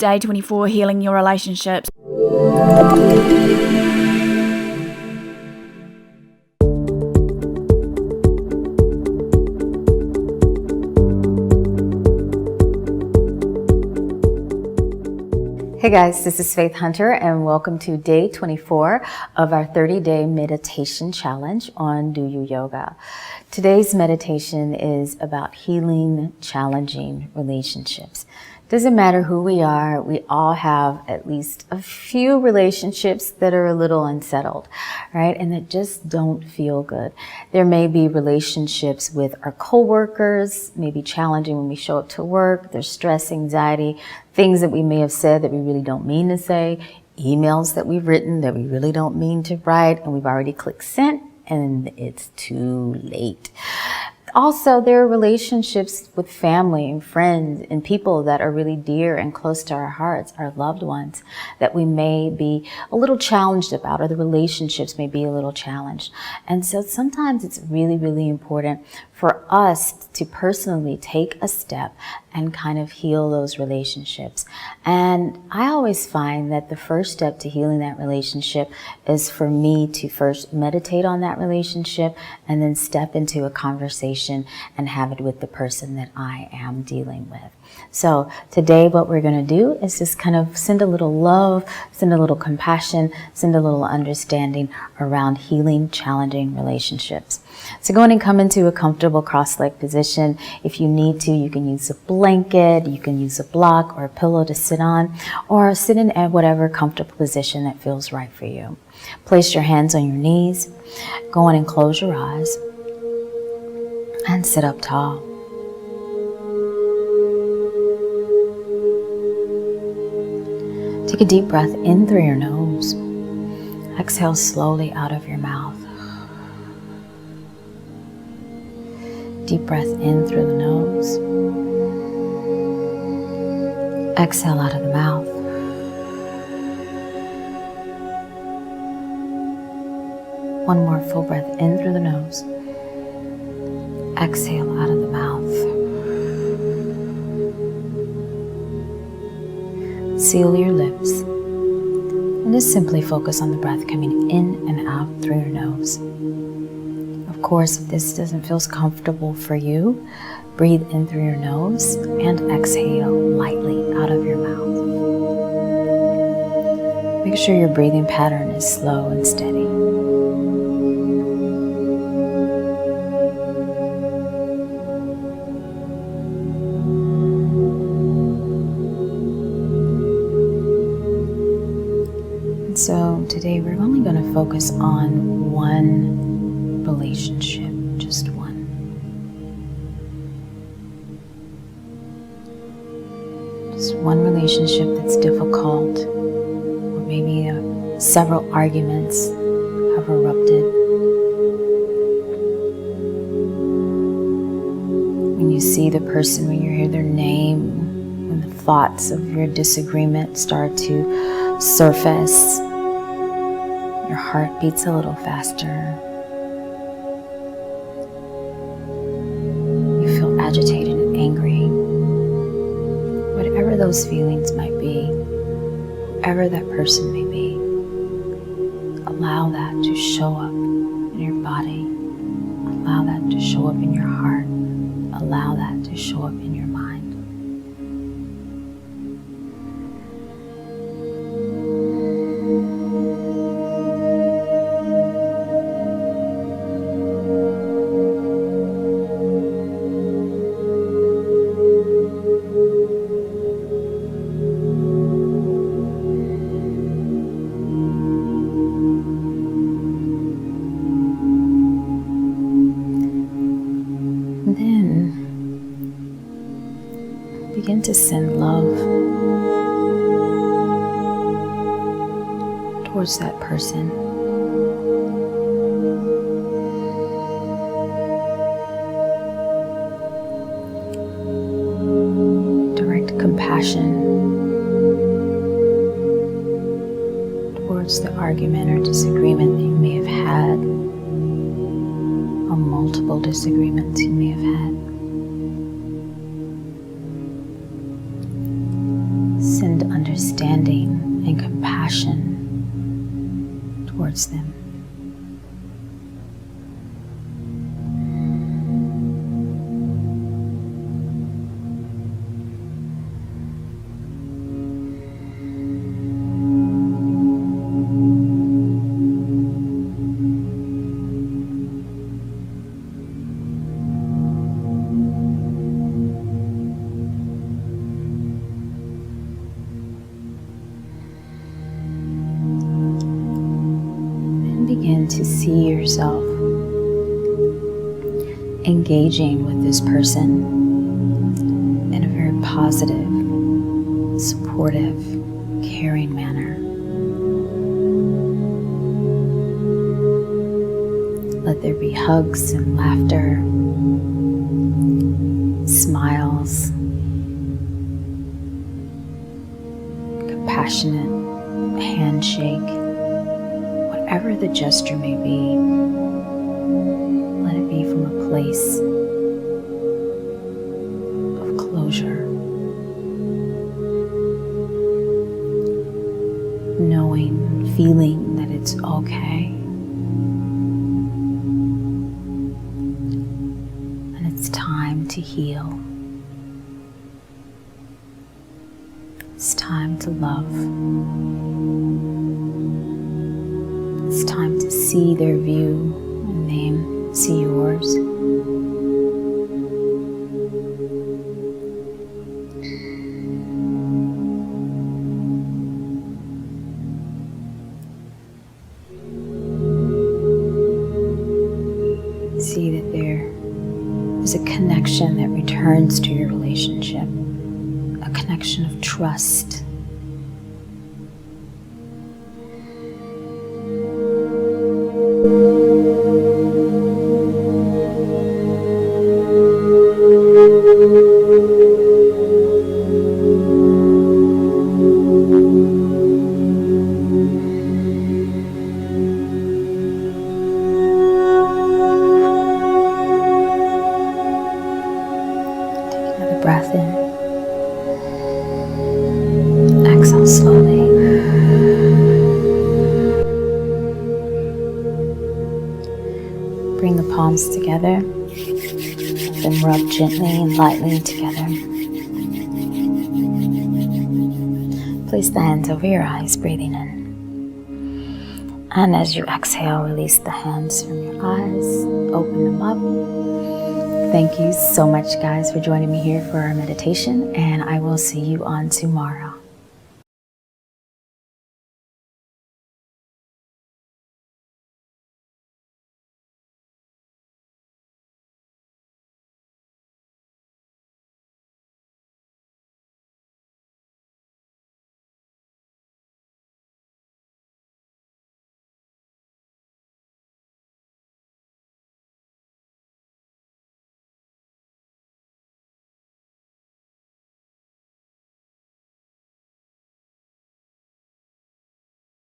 Day 24 Healing Your Relationships. Hey guys, this is Faith Hunter and welcome to day 24 of our 30-day meditation challenge on Do You Yoga. Today's meditation is about healing challenging relationships. Doesn't matter who we are, we all have at least a few relationships that are a little unsettled, right? And that just don't feel good. There may be relationships with our coworkers, maybe challenging when we show up to work. There's stress, anxiety, things that we may have said that we really don't mean to say, emails that we've written that we really don't mean to write, and we've already clicked send and it's too late. Also, there are relationships with family and friends and people that are really dear and close to our hearts, our loved ones, that we may be a little challenged about, or the relationships may be a little challenged. And so sometimes it's really, really important for us to personally take a step and kind of heal those relationships. And I always find that the first step to healing that relationship is for me to first meditate on that relationship and then step into a conversation and have it with the person that I am dealing with. So today what we're going to do is just kind of send a little love, send a little compassion, send a little understanding around healing challenging relationships. So go ahead and come into a comfortable cross-leg position. If you need to, you can use a blanket, you can use a block or a pillow to sit on, or sit in whatever comfortable position that feels right for you. Place your hands on your knees, go on and close your eyes, and sit up tall. Take a deep breath in through your nose. Exhale slowly out of your mouth. Deep breath in through the nose. Exhale out of the mouth. One more full breath in through the nose. Exhale out of the mouth. Seal your lips and just simply focus on the breath coming in and out through your nose. Of course, if this doesn't feel comfortable for you, breathe in through your nose and exhale lightly out of your mouth. Make sure your breathing pattern is slow and steady. So today we're only going to focus on one relationship, just one. Just one relationship that's difficult, or maybe several arguments have erupted. When you see the person, when you hear their name, when the thoughts of your disagreement start to surface, your heart beats a little faster. You feel agitated and angry. Whatever those feelings might be, whoever that person may be, allow that to show up in your body. Allow that to show up in your heart. Allow that to show up in your mind. Begin to send love towards that person. Direct compassion towards the argument or disagreement that you may have had, or multiple disagreements you may have had. Send towards them. Begin to see yourself engaging with this person in a very positive, supportive, caring manner. Let there be hugs and laughter, smiles, compassionate handshake. Whatever the gesture may be, let it be from a place of closure, knowing, feeling that it's okay, and it's time to heal. It's time to love. It's time to see their view and then see yours. See that there is a connection that returns to your relationship, a connection of trust. Breath in. Exhale slowly. Bring the palms together. Let them rub gently and lightly together. Place the hands over your eyes, breathing in. And as you exhale, release the hands from your eyes. Open them up. Thank you so much, guys, for joining me here for our meditation, and I will see you on tomorrow.